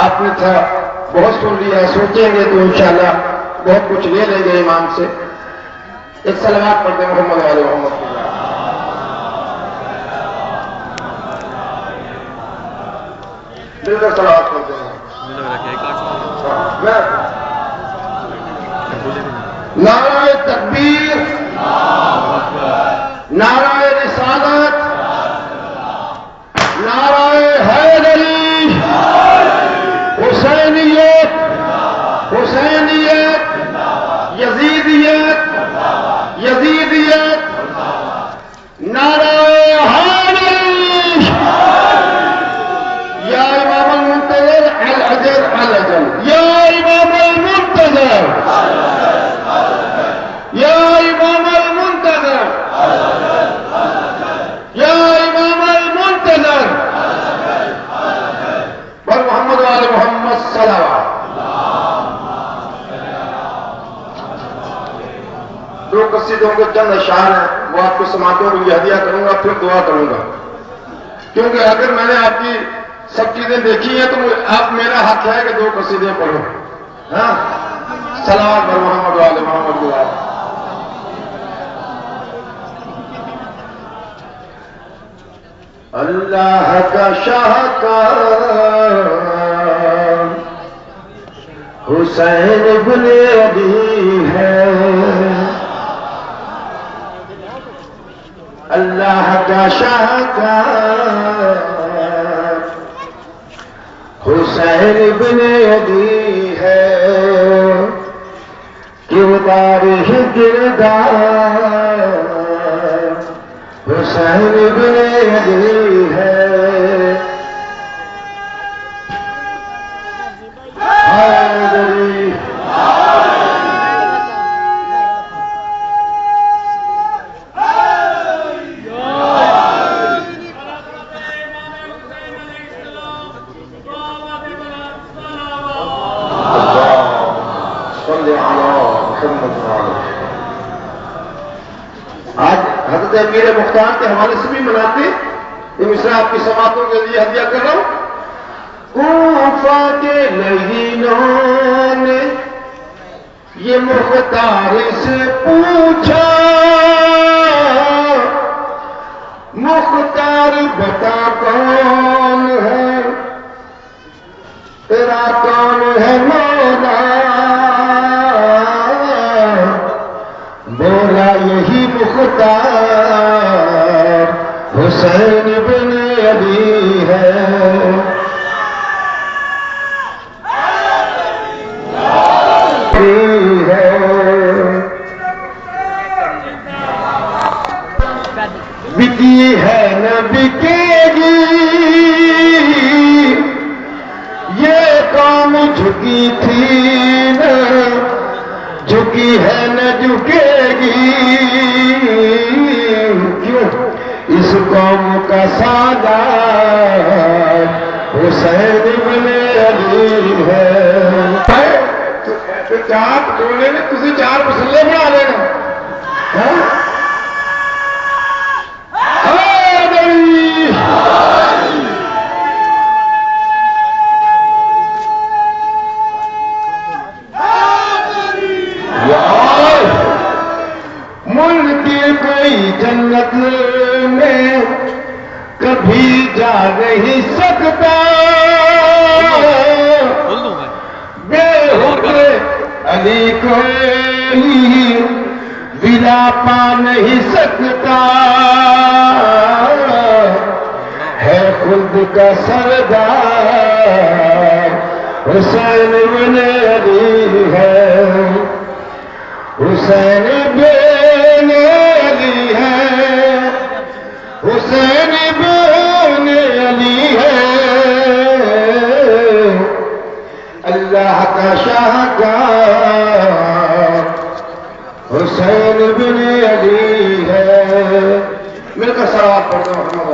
آپ نے تھا بہت سن لیا، سوچیں گے تو انشاءاللہ بہت کچھ لے لیں گے امام سے. ایک صلوات پڑھتے ہیں محمد علی محمد کی. مل کر صلوات پڑھتے ہیں. نعرہ تکبیر، نعرہ رسالت، نعرہ حیدری، حسینیت، حسینیت، یزیدیت، یزیدیت، نعرہ حیدری، یا امام المنتظر العجل العجل، یا امام المنتظر، یا امام المنتظر، یا امام المنتظر، پر محمد وآل محمد صلوات. دو قصیدوں کے چند اشعار ہیں، وہ آپ کو سماعتوں کو یہ ہدیہ کروں گا، پھر دعا کروں گا. کیونکہ اگر میں نے آپ کی سب چیزیں دیکھی ہیں تو آپ میرا حق ہے کہ دو قصیدے پڑھو. ہاں، صلوات پر محمد وآل محمد دعا. اللہ کا شاہکار حسین بن علی ہے، اللہ کا شاہکار حسین بن علی ہے، کردار ہی کردار حسین بن علی ہے. حیدری آج حضرت امیر مختار کے حوالے سے بھی مناتے. یہ مصرع آپ کی سماعتوں کے لیے ہدیہ کر رہا ہوں. کوفہ کے لہینوں نے یہ مختار سے پوچھا، مختار بتا کون ہے، تیرا کون ہے مولا؟ بولا یہی مختار حسین بن علی ہے. بکی ہے نہ بکے گی یہ قوم، جھکی تھی نہ جھکی ہے نہ جھکے گی. کیوں؟ اس قوم کا سادات حسین بن علی ہے. چار بولے نے تھی چار مسلے بنا لینا. ملک کوئی جنت میں کبھی جا نہیں سکتا، بے حکم علی کوئی ولا پا نہیں سکتا. ہے خود کا سردار حسین بن علی ہے، حسین بن علی ہے، حسین بن علی ہے. اللہ کا شاہکار حسین بن علی ہے. مل کر صلوات پڑھتے ہیں.